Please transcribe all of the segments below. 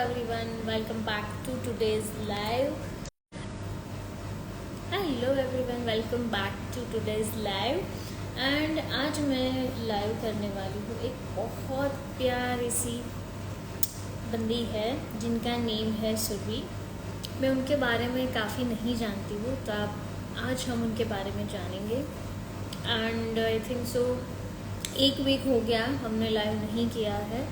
everyone, welcome back to today's live. Hello everyone, welcome back to today's live. And आज मैं live करने वाली हूँ एक बहुत प्यारी सी बंदी है जिनका नेम है सुरभि। मैं उनके बारे में काफ़ी नहीं जानती हूँ, तो आप आज हम उनके बारे में जानेंगे। And I think so 1 week हो गया हमने लाइव नहीं किया है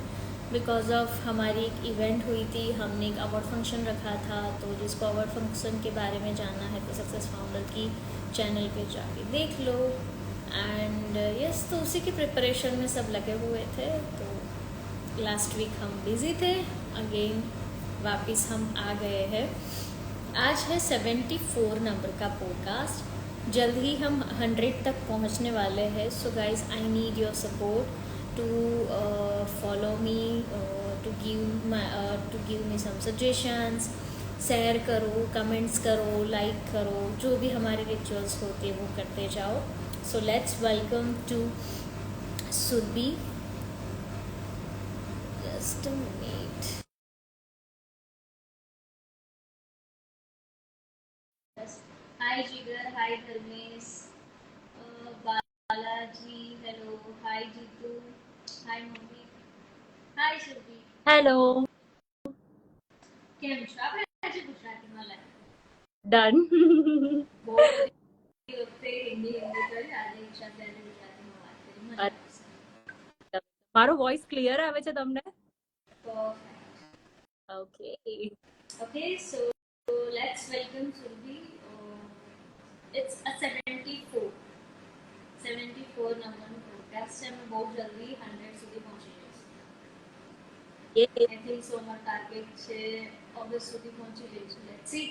बिकॉज ऑफ हमारी एक इवेंट हुई थी। हमने एक अवार्ड फंक्शन रखा था, तो जिसको अवार्ड फंक्शन के बारे में जानना है तो सक्सेस फाउंडर की चैनल पे जाके देख लो। एंड यस, तो उसी की प्रिपरेशन में सब लगे हुए थे। तो लास्ट वीक हम बिज़ी थे, अगेन वापस हम आ गए हैं। आज है 74 नंबर का पॉडकास्ट। जल्द ही हम 100 तक पहुंचने वाले हैं। So guys, I need your support to follow me, to give me some suggestions। Share करो, कमेंट्स करो, लाइक करो, जो भी हमारे रिचुअल्स होते हैं वो करते जाओ। So let's welcome to Surabhi. Just a minute. Hi Jigar, hi Dharmesh, Balaji, hello, hi Jitu, hi mummy, hi Surabhi. Hello, કેમ છો? આપણે આજે ગુજરાતીમાં લાઈવ ડન. બહુ બધી વખતે હિન્દી કરી, આજે ઈચ્છા થઈને ગુજરાતીમાં વાત કરી, મજા આવશે। મારો વોઇસ ક્લિયર આવે છે તમને? Perfect. Okay. Okay, so let's welcome Surbhi. It's a 74 નંબરનું પોડકાસ્ટ છે। અમે બહુ જલ્દી 100 સુધી પહોંચી જઈશું। આઈ થિંક સો અમારો ટાર્ગેટ છે ઓગસ્ટ સુધી પહોંચી જઈશું। Let's see.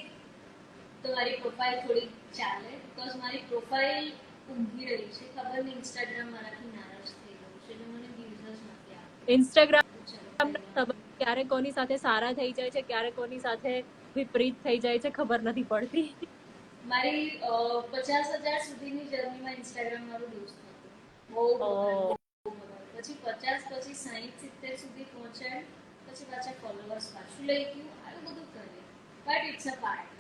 તો મારી પ્રોફાઇલ થોડી ચાલે બીકોઝ મારી પ્રોફાઇલ ઊંઘી રહી છે। ખબર નહીં, ઇન્સ્ટાગ્રામ મારાથી નારાજ થઈ ગયું છે એટલે મને વ્યૂઝ જ નથી આવતા। ઇન્સ્ટાગ્રામ ક્યારે કોની સાથે સારા થઈ જાય છે, ક્યારે કોની સાથે વિપરીત થઈ જાય છે, ખબર નથી પડતી। મારી 50,000 સુધીની જર્નીમાં ઇન્સ્ટાગ્રામ મારું દોસ્ત હતું। બહુ પછી 50 પછી 60-70 સુધી પહોંચ્યા, પછી પાછા ફોલોઅર્સ પાછું લઈ ગયું, આવું બધું કરે। But it's a part,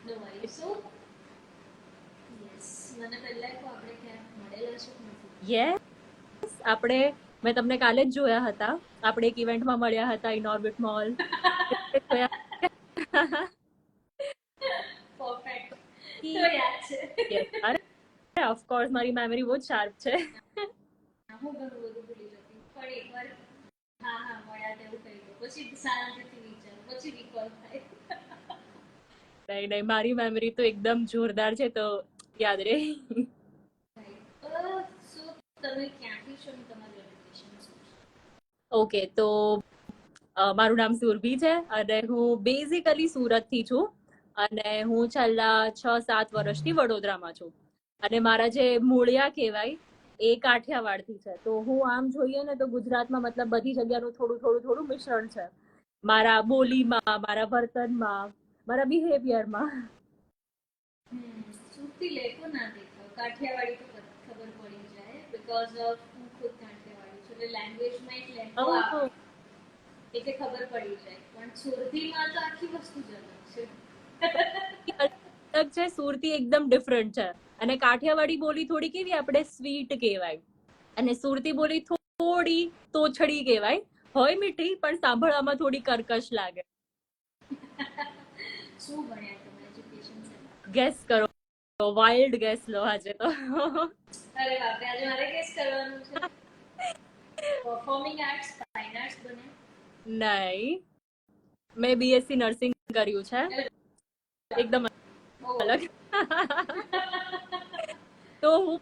no worry. So yes, મને પહેલા કહો, આપણે ક્યાં મળેલા છે કે નથી? યસ, મેં તમને કાલે જ જોયા હતા। આપણે એક ઇવેન્ટમાં મળ્યા હતા, ઇનઓર્બિટ મોલ। પરફેક્ટ, તો યાદ છે। અરે ઓફકોર્સ, મારી મેમરી બહુ જ શાર્પ છે। હું ઘણું બધું ભૂલી જતી, પણ એકવાર હા હા મળ્યા તેવું કહી દો, પછી શાંતિથી વિચારો, પછી રિકોલ થાય। નહીં, મારી મેમરી તો એકદમ જોરદાર છે, તો યાદ રહે। સો તમે ક્યાંથી છો ને તમારું એજ્યુકેશન શું છે? ઓકે, તો મારું નામ સુરભી છે અને હું બેઝિકલી સુરતથી છું અને હું છેલ્લા 6-7 વર્ષથી વડોદરામાં છું। અને મારા જે મૂળિયા કહેવાય એ કાઠિયાવાડથી છે। તો હું આમ જોઈએ ને તો ગુજરાતમાં મતલબ બધી જગ્યાનું થોડું મિશ્રણ છે, મારા બોલીમાં, મારા વર્તનમાં, મારા બિહેવિયરમાં। સુરતી લેખો ના દેખો, કાઠિયાવાડી તો ખબર પડી જાય બીકોઝ ઓફ હું ખુદ કાઠિયાવાડી છું, એટલે લેંગ્વેજમાં એક લેખો આવે એટલે ખબર પડી જાય, પણ સુરતીમાં તો આખી વસ્તુ જ અલગ છે। અલગ છે, સુરતી એકદમ ડિફરન્ટ છે। અને કાઠિયાવાડી બોલી થોડી કેવી આપણે સ્વીટ કહેવાય, અને સુરતી બોલી થોડી તોછડી કહેવાય। હોય મીઠી પણ સાંભળવામાં થોડી કર્કશ લાગે। શું ભણ્યા તમે એજ્યુકેશન છે? ગેસ કરો, વાઇલ્ડ ગેસ લો આજે તો। અરે બાપ રે, આજે મારે ગેસ કરવાનું છે। પરફોર્મિંગ આર્ટ્સ, ફાઇન આર્ટ્સ બને? નહીં, મેં બીએસસી નર્સિંગ કર્યું છે, એકદમ અલગ। તો હું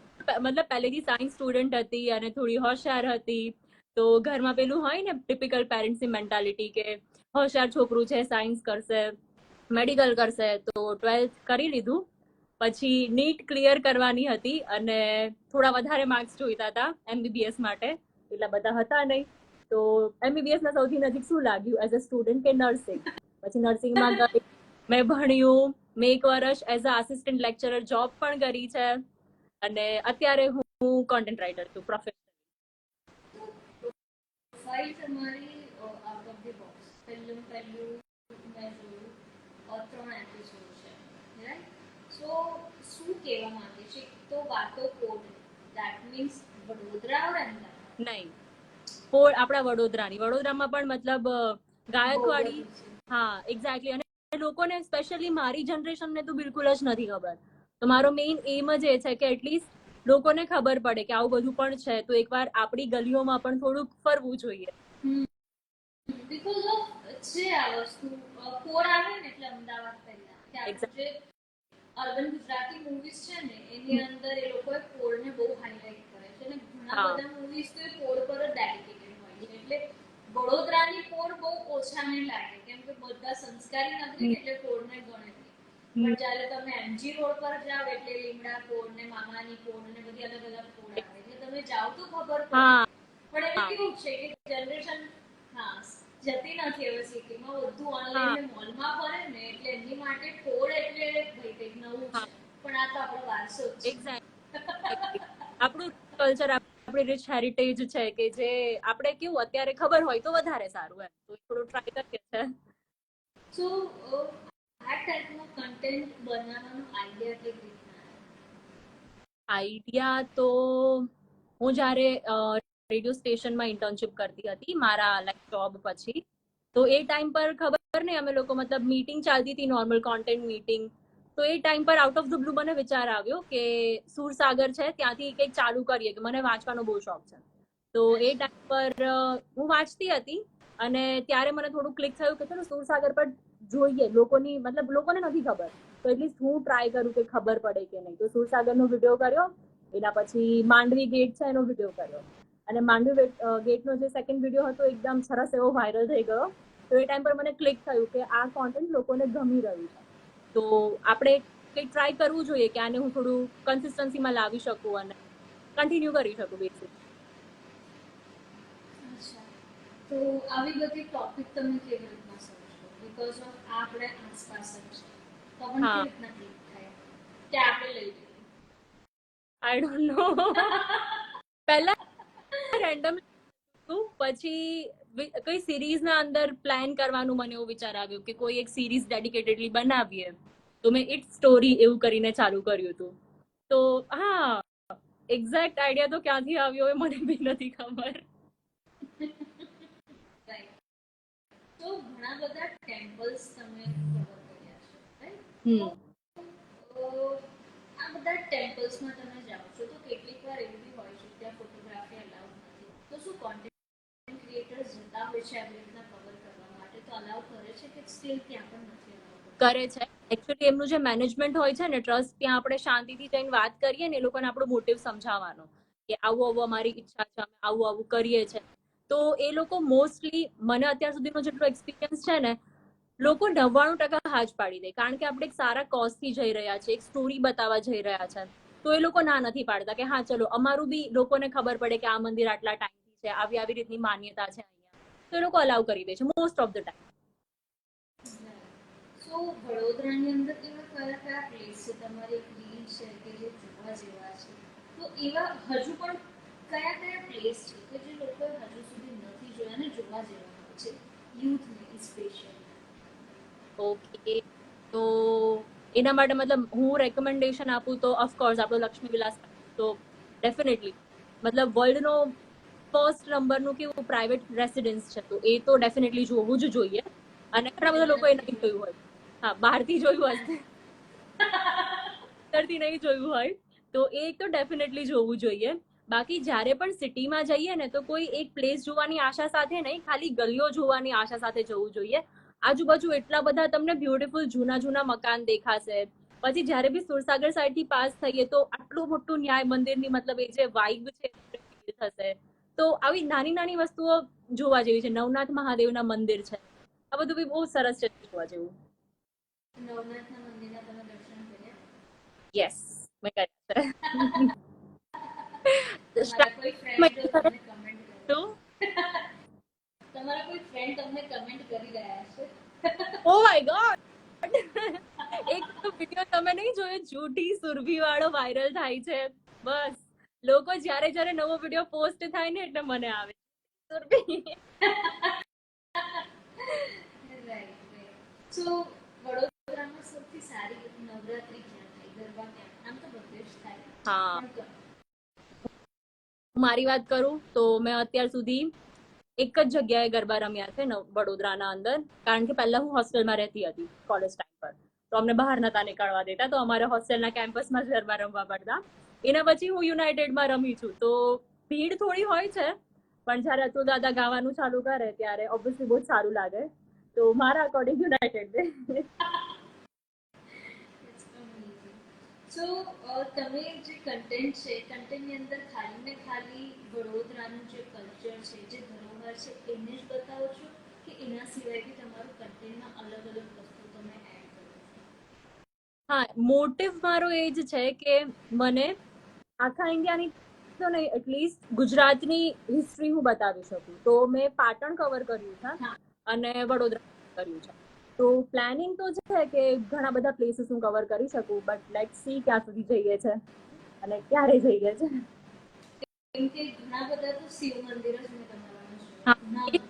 મતલબ પહેલેથી સાયન્સ સ્ટુડન્ટ હતી અને થોડી હોશિયાર હતી। તો ઘરમાં પેલું હોય ને ટિપિકલ પેરેન્ટ્સની મેન્ટાલિટી કે હોશિયાર છોકરું છે, સાયન્સ કરશે, મેડિકલ કરશે। તો 12th કરી લીધું, પછી નીટ ક્લિયર કરવાની હતી અને થોડા વધારે માર્ક્સ જોઈતા હતા એમબીબીએસ માટે, એટલા બધા હતા નહીં। તો એમબીબીએસ ના સૌથી નજીક શું લાગ્યું એઝ અ સ્ટુડન્ટ કે નર્સિંગ। પછી નર્સિંગમાં ગઈ, મેં ભણ્યું, મેં 1 વર્ષ as a assistant lecturer job પણ કરી છે અને અત્યારે હું કોન્ટેન્ટ રાઇટર છું પ્રોફેશનલી। પ્રોફાઇલ તમારી આઉટ ઓફ ધ બોક્સ પહેલું મેં જોયું 3 એપિસોડ છે, રાઈટ? સો શું કહેવા માંગે છે? તો વાતો કોડ, દેટ મીન્સ વડોદરા ઓર અમદાવાદ? નહીં, આપણા વડોદરામાં પણ મતલબ ગાયકવાડી, હા એક્ઝેક્ટલી. અને લોકોને સ્પેશિયલી મારી જનરેશનને તો બિલકુલ જ નથી ખબર. તો મારો મેઇન એમ જ એ છે કે એટલીસ્ટ લોકોને ખબર પડે કે આવું બધું પણ છે, તો એકવાર આપણી ગલીઓમાં પણ થોડુંક ફરવું જોઈએ. બીકોઝ ઓફ છે આ વસ્તુ કોડ આવે ને એટલે અમદાવાદ પહેલા કે આપણે જે અર્બન ગુજરાતી મૂવીઝ છે ને એની અંદર એ લોકોએ કોડને બહુ હાઇલાઇટ કરે છે, અને ઘણા બધા મૂવીઝ તો એ કોડ પર જ ડેડિકેટેડ હોય છે. એટલે વડોદરાની કોડ બહુ ઓછા નહીં લાગે, કેમ કે બધા સંસ્કારી નગરી એટલે કોડને ગણે. પણ જ્યારે તમે એમજી રોડ પર જાઓ એટલે લીમડા કોડ ને મામાની કોડ ને બધી અલગ અલગ કોડ આવે, એટલે તમે જાઓ તો ખબર પડે. પણ એમાં કેવું છે કે જનરેશન જતી નથી હવે સિટીમાં, બધું ઓનલાઈન ને મોલમાં ફરે ને, એટલે એમની માટે કોડ એટલે ભાઈ કંઈક નવું છે. પણ આ તો આપણો વારસો જ છે, આપણું કલ્ચર, આપણી રિચ હેરિટેજ છે કે જે આપણે કેવું અત્યારે ખબર હોય તો વધારે સારું, એમ તો થોડું ટ્રાય કરીએ છે. સો આ ટાઈપનું કન્ટેન્ટ બનાવવાનો આઈડિયા કેવી રીતના આવ્યો? આઈડિયા તો હું જ્યારે રેડિયો સ્ટેશનમાં ઇન્ટર્નશિપ કરતી હતી મારા લાઈક જોબ પછી, તો એ ટાઈમ પર ખબર નહીં અમે લોકો મતલબ મીટિંગ ચાલતી હતી, નોર્મલ કોન્ટેન્ટ મીટિંગ. તો એ ટાઈમ પર આઉટ ઓફ ધ બ્લુ મને વિચાર આવ્યો કે સુરસાગર છે ત્યાંથી કંઈક ચાલુ કરીએ, કે મને વાંચવાનો બહુ શોખ છે. તો એ ટાઈમ પર હું વાંચતી હતી અને ત્યારે મને થોડું ક્લિક થયું કે ચલો સુરસાગર પર જોઈએ, લોકોને નથી ખબર, તો એટલીસ્ટ હું ટ્રાય કરું કે ખબર પડે કે નહીં. તો સુરસાગરનો વિડીયો કર્યો, એના પછી માંડવી ગેટ છે એનો વિડીયો કર્યો, અને માંડવી ગેટનો જે સેકન્ડ વિડીયો હતો એકદમ સરસ એવો વાયરલ થઈ ગયો. તો એ ટાઈમ પર મને ક્લિક થયું કે આ કોન્ટેન્ટ લોકોને ગમી રહ્યું છે, તો આપણે કંઈક ટ્રાય કરવું જોઈએ કે આને હું થોડું કન્સિસ્ટન્સીમાં લાવી શકું અને કન્ટિન્યુ કરી શકું બેસિક. તો આવી બધી ટોપિક તમે કેવી રીતના સમજો? બીકોઝ ઓફ આપણે આસપાસ જ છે, તો આપણને કેવી રીતના ક્લિક થાય કે આપણે લઈ લઈએ? I don't know. પહેલા રેન્ડમ, પછી કઈ સિરીઝના અંદર પ્લાન કરવાનું મને એવું વિચાર આવ્યો કે કોઈ એક સિરીઝ ડેડિકેટેડલી બનાવીએ, તો મેં ઇટ સ્ટોરી એવું કરીને ચાલુ કર્યું હતું. તો હા, એક્ઝેક્ટ આઈડિયા તો ક્યાંથી આવ્યો એ મને બી નથી ખબર. તો ઘણા બધા ટેમ્પલ્સ તમે કવર કર્યા છે, રાઈટ? આ બધા ટેમ્પલ્સમાં તમે જાઓ છો તો કેટલીક વાર એવું બી હોય છે ત્યાં ફોટોગ્રાફી અલાઉડ નથી, તો શું કોન્ટેન્ટ ક્રિએટર્સ જતા હોય છે આવી રીતના કવર કરવા માટે, તો અલાઉ કરે છે કે સ્ટીલ ત્યાં પણ નથી અલાઉ? કરે છે. એકચ્યુઅલી એમનું જે મેનેજમેન્ટ હોય છે ને ટ્રસ્ટ, ત્યાં આપણે શાંતિથી જઈને વાત કરીએ ને, એ લોકોને આપણો મોટિવ સમજાવવાનો કે આવું અમારી ઈચ્છા છે, અમે આવું કરીએ છીએ, તો એ લોકો મોસ્ટલી, મને અત્યાર સુધીનો જેટલો એક્સપિરિયન્સ છે ને, લોકો 99% હા જ પાડી દે, કારણ કે આપણે એક સારા કોઝથી જઈ રહ્યા છે, એક સ્ટોરી બતાવવા જઈ રહ્યા છે, તો એ લોકો ના નથી પાડતા કે હા ચલો અમારું બી લોકોને ખબર પડે કે આ મંદિર આટલા ટાઈમથી છે, આવી રીતની માન્યતા છે અહીંયા, તો એ લોકો અલાઉ કરી દે છે મોસ્ટ ઓફ ધ ટાઈમ. સો વડોદરાની અંદર એવા કયા પ્લેસ છે તમારી રીલ છે કે જે જોવા જેવા છે? તો એવા હજુ પણ કયા પ્લેસ છે કે જે લોકો હજુ સુધી નથી જોયા અને જોવા જેવા છે, યુથને સ્પેશિયલી? ઓકે, તો એના માટે મતલબ હું રેકમેન્ડેશન આપું તો ઓફકોર્સ આપણો લક્ષ્મી વિલાસ, તો ડેફિનેટલી મતલબ વર્લ્ડનો ફર્સ્ટ નંબરનું કેવું પ્રાઇવેટ રેસિડેન્સ છે, તો એ તો ડેફિનેટલી જોવું જ જોઈએ. અને ઘણા બધા લોકોએ નહીં જોયું હોય, હા બહારથી જોયું હશે, અંદરથી નહીં જોયું હોય, તો એ તો ડેફિનેટલી જોવું જોઈએ. બાકી જ્યારે પણ સિટીમાં જઈએ ને તો કોઈ એક પ્લેસ જોવાની આશા સાથે નહીં, ખાલી ગલીઓ જોવાની આશા સાથે જવું જોઈએ. આજુબાજુ એટલા બધા તમને બ્યુટીફુલ જૂના મકાન દેખાશે. પછી જ્યારે બી સુરસાગર સાઈડથી પાસ થઈએ તો આટલું મોટું ન્યાય મંદિરની મતલબ એ જે વાઇબ છે થશે. તો આવી નાની વસ્તુઓ જોવા જેવી છે. નવનાથ મહાદેવના મંદિર છે, આ બધું બી બહુ સરસ છે જોવા જેવું. નવનાથના મંદિરના તમે દર્શન કર્યા? યસ, મેં કર્યા છે. તમારા કોઈ ફ્રેન્ડ તમને કમેન્ટ કરે? તમારા કોઈ ફ્રેન્ડ તમને કમેન્ટ કરી રહ્યા છે? ઓ માય ગોડ, એક તો વિડિયો તમે નહીં જોયો, જૂઠી સુરભી વાળો વાયરલ થાય છે. બસ લોકો જ્યારે નવો વિડિયો પોસ્ટ થાય ને એટલે મને આવે સુરભી. રાઈટ રાઈટ સો વડોદરામાં સૌથી સારી નવરાત્રી ક્યાં થાય ગરબા ક્યાં આમ તો બધે જ થાય હા, પણ મારી વાત કરું તો મેં અત્યાર સુધી એક જ જગ્યાએ ગરબા રમ્યા છે વડોદરાના અંદર, કારણ કે પહેલા હું હોસ્ટેલમાં રહેતી હતી કોલેજ ટાઈમ પર, તો અમને બહાર નતા નીકળવા દેતા, તો અમારે હોસ્ટેલના કેમ્પસમાં જ ગરબા રમવા પડતા. એના પછી હું યુનાઇટેડમાં રમી છું, તો ભીડ થોડી હોય છે, પણ જયારે અતુલ દાદા ગાવાનું ચાલુ કરે ત્યારે ઓબ્વિયસલી બહુ જ સારું લાગે, તો મારા અકોર્ડિંગ યુનાઇટેડ છે. સો તમે જે કન્ટેન્ટ છે કન્ટેન્ટની અંદર ખાલી ને ખાલી વડોદરાનું જે કલ્ચર છે જે ધરોહર છે એને જ બતાવો છો કે એના સિવાય બી તમારું કન્ટેન્ટમાં અલગ અલગ વસ્તુ તમે એડ કરો છો? હા, મોટિવ મારો એ જ છે કે મને આખા ઇન્ડિયાની તો નહીં, એટલીસ્ટ ગુજરાતની હિસ્ટ્રી હું બતાવી શકું. તો મેં પાટણ કવર કર્યું છે હા અને વડોદરા કર્યું છે. તો પ્લાનિંગ તો છે કે ઘણા બધા પ્લેસીસ હું કવર કરી શકું, બટ લેટ સી ક્યાં સુધી જઈએ છે અને ક્યારે જઈએ છે. કેમ કે ઘણા બધા તો શિવ મંદિર જ મેં તમારામાં હા, જોયા ઘણા એ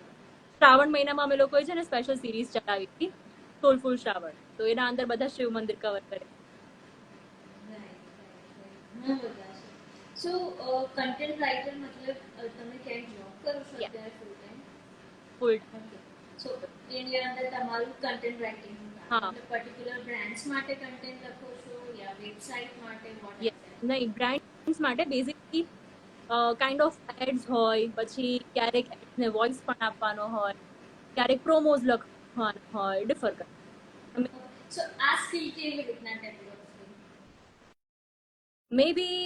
શ્રાવણ મહિનામાં અમે લોકોએ છે ને સ્પેશિયલ સિરીઝ ચલાવી હતી, સોલફુલ શ્રાવણ, તો એના અંદર બધા શિવ મંદિર કવર કરે. ઘણા બધા છે સો કન્ટેન્ટ રાઇટર મતલબ તમે ક્યાંય જોબ કરો છો અત્યારે ફૂલ ટાઈમ? ફૂલ. ઓકે સો એની અંદર તમારું કન્ટેન્ટ રાઇટિંગનું કામ હા, મતલબ પર્ટિક્યુલર બ્રાન્ડ્સ માટે કન્ટેન્ટ લખો છો યા વેબસાઇટ માટે વોટ યસ. નહીં, બ્રાન્ડ્સ માટે બેઝિકલી કાઇન્ડ ઓફ એડ્સ હોય, પછી ક્યારેક એડ્સને વોઇસ પણ આપવાનો હોય, ક્યારેક પ્રોમોઝ લખવાનો હોય, ડિફર કરે. સો આ સ્કિલ કેવી રીતના ડેવલપ થઈ? મે બી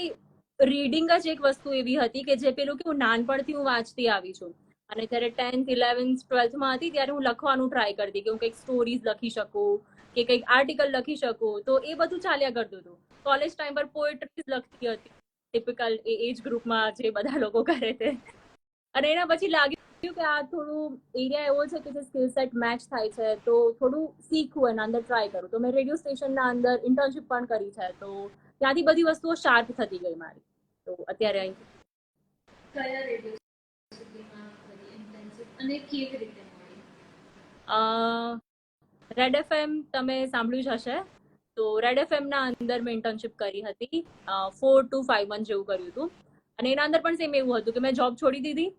રીડિંગ જ એક વસ્તુ એવી હતી કે જે પેલું કે હું નાનપણથી હું વાંચતી આવી છું, અને જ્યારે 10th 11th 12thમાં હતી ત્યારે હું લખવાનું ટ્રાય કરતી કે હું કંઈક સ્ટોરીઝ લખી શકું કે કંઈક આર્ટિકલ લખી શકું, તો એ બધું ચાલ્યા કરતું હતું. કોલેજ ટાઈમ પર પોએટ્રી લખતી હતી, ટિપિકલ એજ ગ્રુપમાં જે બધા લોકો કરે છે. અને એના પછી લાગ્યું કે આ થોડું એરિયા એવો છે કે જે સ્કિલ સેટ મેચ થાય છે, તો થોડું શીખવું એના અંદર ટ્રાય કરું. તો મેં રેડિયો સ્ટેશનના અંદર ઇન્ટર્નશિપ પણ કરી છે, તો ત્યાંથી બધી વસ્તુઓ શાર્પ થતી ગઈ મારી. તો અત્યારે અહીં કયા રેડિયો સિટીમાં કરી ઇન્ટર્નશિપ અને કેવી રીતે મળી? રેડ એફએમ તમે સાંભળ્યું જ હશે, તો રેડ એફએમ ના અંદર મેં ઇન્ટર્નશિપ કરી હતી, 4 to 5 મંથ જેવું કર્યું હતું. અને એના અંદર પણ સેમ એવું હતું કે મેં જોબ છોડી દીધી,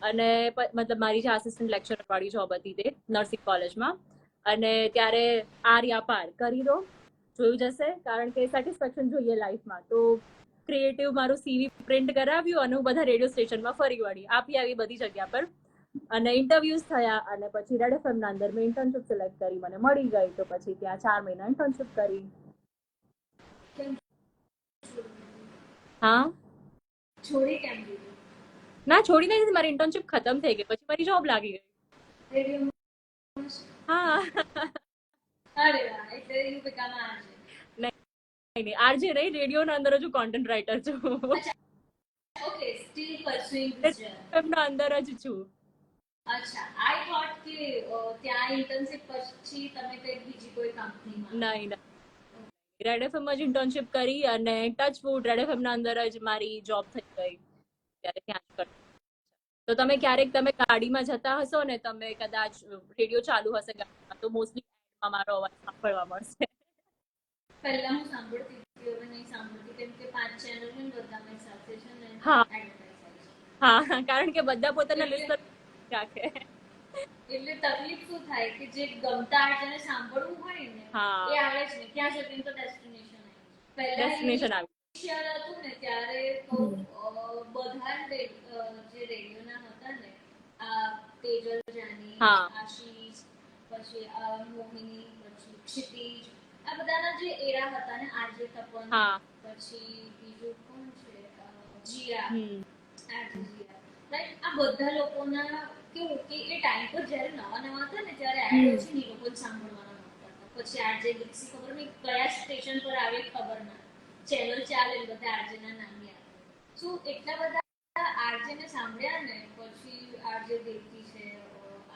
અને મતલબ મારી જે આસિસ્ટન્ટ લેક્ચરર વાળી જોબ હતી તે નર્સિંગ કોલેજમાં, અને ત્યારે આર્યા પાર કરી દો, જોયું જશે, કારણ કે સેટિસ્ફેક્શન જોઈએ લાઈફમાં. તો ક્રિએટિવ મારું સીવી પ્રિન્ટ કરાવ્યું અને હું બધા રેડિયો સ્ટેશનમાં ફરી વળી, આપી આવી બધી જગ્યા પર, અને ઇન્ટરવ્યુઝ થયા, અને પછી રેડ એફએમ ના અંદર મેં ઇન્ટર્નશિપ સિલેક્ટ કરી, મને મળી ગઈ, તો પછી ત્યાં 4 મહિના ઇન્ટર્નશિપ કરી. કેમ હા, છોડી કેમ દીધું? ના છોડી નથી, મારી ઇન્ટર્નશિપ ખતમ થઈ ગઈ, પછી મારી જોબ લાગી ગઈ. રેડિયો હા. અરે વાહ એટલે યુ બીકમ આરજે. નહીં નહીં, આરજે નહીં, રેડિયો ના અંદર જ કોન્ટેન્ટ રાઇટર છું. અચ્છા okay steel pursuing this journey. એમના અંદર જ છું. અચ્છા આઈ થોટ કે ત્યાં ઇન્ટર્નશિપ પછી તમે કંઈક બીજી કોઈ કંપનીમાં નહીં, રેડ એફએમ જ ઇન્ટર્નશિપ કરી, અને ટચ વુડ રેડ એફએમ ના અંદર જ મારી જોબ થઈ ગઈ, ત્યારે ત્યાં જ કરતી. તો તમે ક્યારેક તમે ગાડીમાં જતા હશો ને, તમે કદાચ રેડિયો ચાલુ હશે ગાડીમાં, તો મોસ્ટલી મારો અવાજ સાંભળવા મળશે. પહેલા હું સાંભળતી હતી હવે નહીં સાંભળતી કેમ કે 5 ચેનલ ને બધા મેં સાથે છે ને હા એડવર્ટાઇઝ હા, કારણ કે બધા પોતાના એટલે લિસ્નર રાખે. એટલે તકલીફ શું થાય કે જે ગમતા આર્ટને સાંભળવું હોય ને હા, એ આવે જ નહીં ત્યાં સુધી તો ડેસ્ટિનેશન પહેલા ડેસ્ટિનેશન આવી. ઇનિશિયલ હતું ને ત્યારે તો બધા જે રેડિયોના હતા ને આ તેજલ જાની હા આશીષ પછી મોહિની પછી ક્ષિતિજ આ બધાના જે એરા હતા ને આરજે તપન હા. પછી બીજું કોણ છે જીયા હમ. આરજે જીયા રાઈટ આ બધા લોકોના કેવું કે એ ટાઈમ પર જ્યારે નવા નવા હતા ને ત્યારે એડ ઓછી ની લોકો સાંભળવાના મળતા હતા પછી આરજે દીક્ષી ખબર નહીં કયા સ્ટેશન પર આવે ખબર ના ચેનલ ચાલે બધા આરજેના નામ યાદ શું એટલા બધા આરજે ને સાંભળ્યા ને પછી આરજે દેવતી છે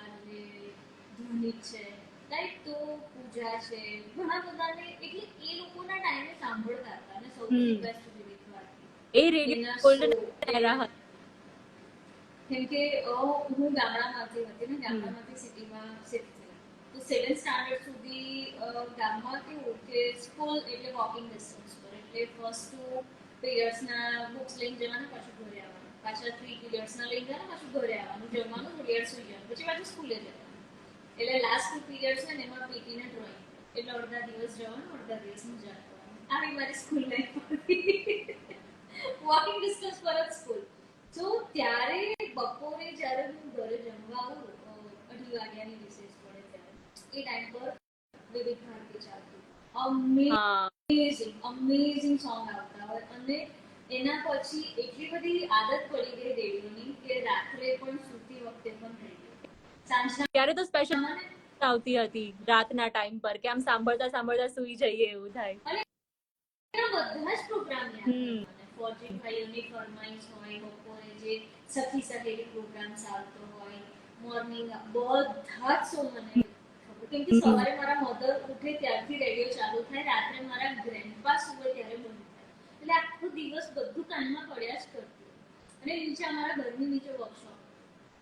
આરજે ધ્વનિક છે રાઈટ તો પૂજા છે ઘણા બધાને એટલે એ લોકોના ટાઈમે સાંભળતા હતા અને સૌથી બેસ્ટ વિવિધ વાત એ રેડિયો એના શો ગોલ્ડન એરા હતા. કેમ કે હું ગામડામાંથી હતી ને, ગામડામાંથી સિટીમાં શિફ્ટ થઈ. તો 7th સ્ટાન્ડર્ડ સુધી ગામમાં કેવું કે સ્કૂલ એટલે વોકિંગ ડિસ્ટન્સ પર, એટલે ફર્સ્ટ 2 પીરિયડ્સના બુક્સ લઈને જવાના, પાછું ઘરે આવવાનું, પાછા 3 પીરિયડ્સના લઈને જવાના, પાછું ઘરે આવવાનું, જમવાનું, થોડી વાર સુઈ જવાનું, પછી પાછું સ્કૂલે જવાનું. એટલે લાસ્ટ 2 પીરિયડ્સ છે ને એમાં પીટી ને ડ્રોઈંગ, એટલે અડધા દિવસ જવાનું, અડધા દિવસ મજા કરવાનું. આવી મારી સ્કૂલ લાઈફ હતી. વોકિંગ ડિસ્ટન્સ પર જ સ્કૂલ. તો ત્યારે બપોરે જ્યારે હું ઘરે જમવા આવું, 2:30 વાગ્યાની રિસેસ પડે ત્યારે, એ ટાઈમ પર વિવિધ ભારતી ચાલતું. અમેઝિંગ સોંગ આવતા હોય, અને એના પછી એટલી બધી આદત પડી ગઈ રેડિયોની કે રાત્રે પણ સૂતી વખતે પણ રેડિયો. સાંજના ત્યારે તો સ્પેશિયલ આવતી હતી રાતના ટાઈમ પર કે આમ સાંભળતા સાંભળતા સુઈ જઈએ એવું થાય. બધા જ પ્રોગ્રામ યાદ મને. ફોર્ચ્યુન ભાઈઓની ફરમાઈશ હોય, બપોરે જે સખી સહેલી પ્રોગ્રામ્સ આવતો હોય, મોર્નિંગ બધા જ સો મને ખબર. કેમ કે સવારે મારા મધર ઉઠે ત્યારથી રેડિયો ચાલુ થાય, રાત્રે મારા ગ્રેન્ડપા સુવે ત્યારે બંધ થાય, એટલે આખો દિવસ બધું કાનમાં પડ્યા જ કરતું. અને નીચે અમારા ઘરની નીચે વર્કશોપ,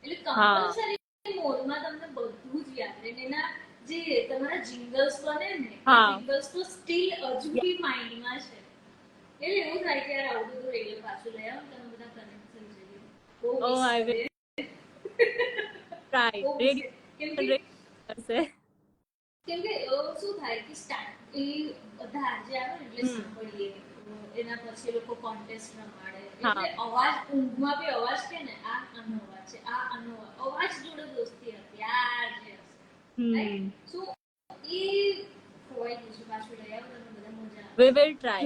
એટલે કમ્પલસરી મોડમાં તમને બધું જ યાદ રહે. એના જે તમારા જિંગલ્સ બને ને, જિંગલ્સ તો સ્ટીલ હજુ બી માઇન્ડમાં છે. એટલે એવું થાય કે યાર આવું બધું રેડિયો પાછું લઈ આવો, તમે બધા કનેક્ટ થઈ જઈએ. બહુ મિસ કરીએ. કેમ કે શું થાય કે સ્ટાર્ટ એ બધા આજે આવે ને એટલે સાંભળીએ, એના પછી લોકો કોન્ટેસ્ટ રમાડે, એટલે અવાજ ઊંઘમાં બી અવાજ કે ને આ આનો અવાજ છે, આ આનો અવાજ જોડે દોસ્તી હતી. આ જે રાઈટ. સો એ ખોવાઈ ગયું છે, પાછું લઈ આવો તમે બધા મજા આવે. We will try.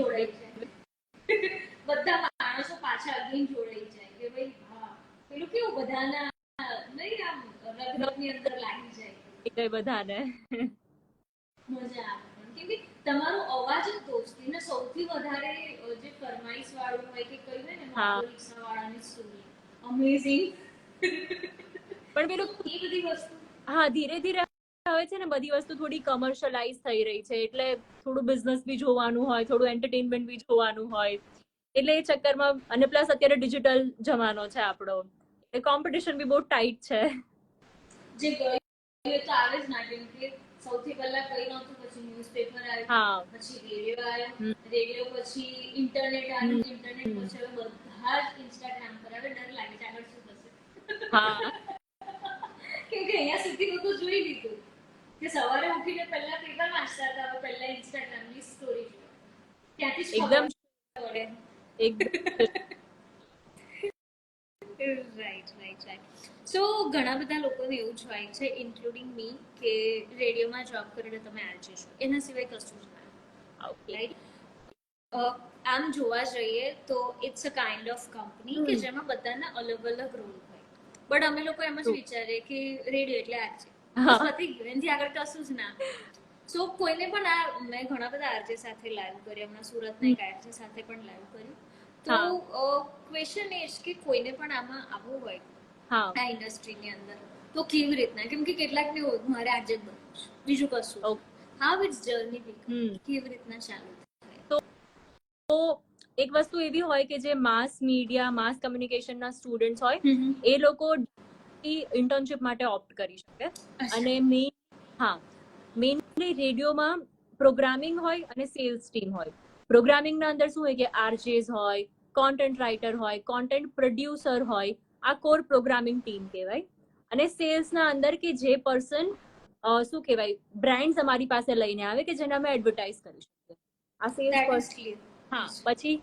બધા માણસો પાછા અગેન જોડાઈ જાય કે ભાઈ હા પેલું કેવું બધાના નહીં આમ રગની અંદર લાગી જાય એટલે બધાને મજા આવે. કેમ કે તમારો અવાજ જ દોસ્તી ને સૌથી વધારે જે ફરમાઈશ વાળું હોય કે કઈ હોય ને ઓટો રિક્ષા વાળાની સ્ટોરી અમેઝિંગ. પણ પેલું એ બધી વસ્તુ ધીરે ધીરે હવે છે ને બધી વસ્તુ થોડી કમર્શિયલાઇઝ થઈ રહી છે, એટલે થોડું બિઝનેસ બી જોવાનું હોય, થોડું એન્ટરટેનમેન્ટ બી જોવાનું હોય, એટલે એ ચક્કરમાં, અને પ્લસ અત્યારે ડિજિટલ જમાનો છે આપણો, એટલે કોમ્પિટિશન બી બહુ ટાઈટ છે. જે ગઈ તો આવે જ ના, કેમ કે સૌથી પહેલા કઈ નહોતું, પછી ન્યૂઝપેપર આવ્યું, પછી રેડિયો આવ્યો, રેડિયો પછી ઇન્ટરનેટ આવ્યું, ઇન્ટરનેટ પછી હવે બધા જ ઇન્સ્ટાગ્રામ પર આવે. ડર લાગે છે આગળ શું થશે. કેમ કે અહીંયા સુધી લોકો જોઈ લીધું કે સવારે ઉઠીને પહેલા પેપર વાંચતા હતા, હવે પહેલા ઇન્સ્ટાગ્રામની સ્ટોરી જોવે, ત્યાંથી જ એકદમ પડે. રાઈટ. સો ઘણા બધા લોકોને એવું જ હોય છે, ઇન્ક્લુડિંગ મી, કે રેડિયોમાં જોબ કરીને તમે આરજે છો, એના સિવાય કશું જ ના. રાઈટ. આમ જોવા જઈએ તો it's a kind of company કે જેમાં બધાના અલગ અલગ રોલ હોય, બટ અમે લોકો એમ જ વિચારીએ કે રેડિયો એટલે આરજે, પતી ગયું, એનાથી આગળ કશું જ ના. સો કોઈને પણ મેં ઘણા બધા આરજે સાથે લાઈવ કર્યા, હમણાં સુરતના એક આરજે સાથે પણ લાઈવ કર્યું. તો ક્વેશ્ચન એ છે કે કોઈને પણ આમાં આવવું હોય આ ઇન્ડસ્ટ્રીની અંદર તો કેવી રીતના, કેમ કે કેટલાકને મારે આરજે જ બનવું છે, બીજું કશું. હાઉ ઇટ્સ જર્ની કેવી રીતના ચાલુ થાય? તો એક વસ્તુ એવી હોય કે જે માસ મીડિયા, માસ કમ્યુનિકેશનના સ્ટુડન્ટ્સ હોય, એ લોકો ઇન્ટર્નશિપ માટે ઓપ્ટ કરી શકે. અને મેઇનલી રેડિયોમાં પ્રોગ્રામિંગ હોય અને સેલ્સ ટીમ હોય. પ્રોગ્રામિંગના અંદર શું હોય કે આરજેસ હોય, કોન્ટેન્ટ રાઇટર હોય, કોન્ટેન્ટ પ્રોડ્યુસર હોય, આ કોર પ્રોગ્રામિંગ ટીમ કહેવાય. અને સેલ્સના અંદર કે જે પર્સન શું કહેવાય બ્રાન્ડ્સ અમારી પાસે લઈને આવે કે જેને અમે એડવર્ટાઇઝ કરી શકીએ, આ સેલ્સ પર્સન. પછી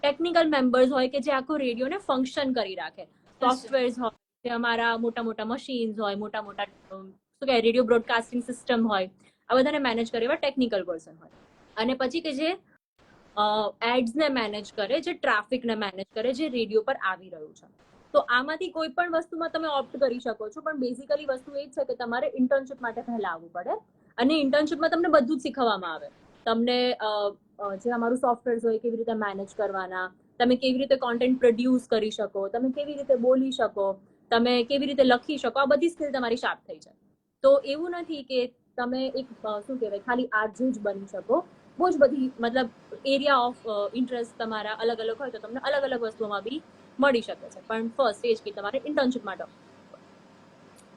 ટેકનિકલ મેમ્બર્સ હોય કે જે આખો રેડિયોને ફંક્શન કરી રાખે. સોફ્ટવેર્સ હોય, જે અમારા મોટા મોટા મશીન્સ હોય, મોટા મોટા શું કહેવાય રેડિયો બ્રોડકાસ્ટિંગ સિસ્ટમ હોય, આ બધાને મેનેજ કરે એવા ટેકનિકલ પર્સન હોય. અને પછી કે જે એડ્સને મેનેજ કરે, જે ટ્રાફિકને મેનેજ કરે, જે રેડિયો પર આવી રહ્યું છે. તો આમાંથી કોઈ પણ વસ્તુમાં તમે ઓપ્ટ કરી શકો છો, પણ બેઝિકલી વસ્તુ એ જ છે કે તમારે ઇન્ટર્નશિપ માટે પહેલા આવવું પડે. અને ઇન્ટર્નશિપમાં તમને બધું જ શીખવવામાં આવે. તમને જે અમારું સોફ્ટવેર હોય કેવી રીતે મેનેજ કરવાના, તમે કેવી રીતે કોન્ટેન્ટ પ્રોડ્યુસ કરી શકો, તમે કેવી રીતે બોલી શકો, તમે કેવી રીતે લખી શકો, આ બધી સ્કિલ તમારી શાર્પ થઈ જાય. તો એવું નથી કે તમે એક શું કહેવાય ખાલી આરજે જ બની શકો. બહુ જ બધી મતલબ એરિયા ઓફ ઇન્ટરેસ્ટ તમારા અલગ અલગ હોય તો તમને અલગ અલગ વસ્તુઓમાં બી મળી શકે છે, પણ ફર્સ્ટ એ જ કે તમારે ઇન્ટર્નશિપ માટે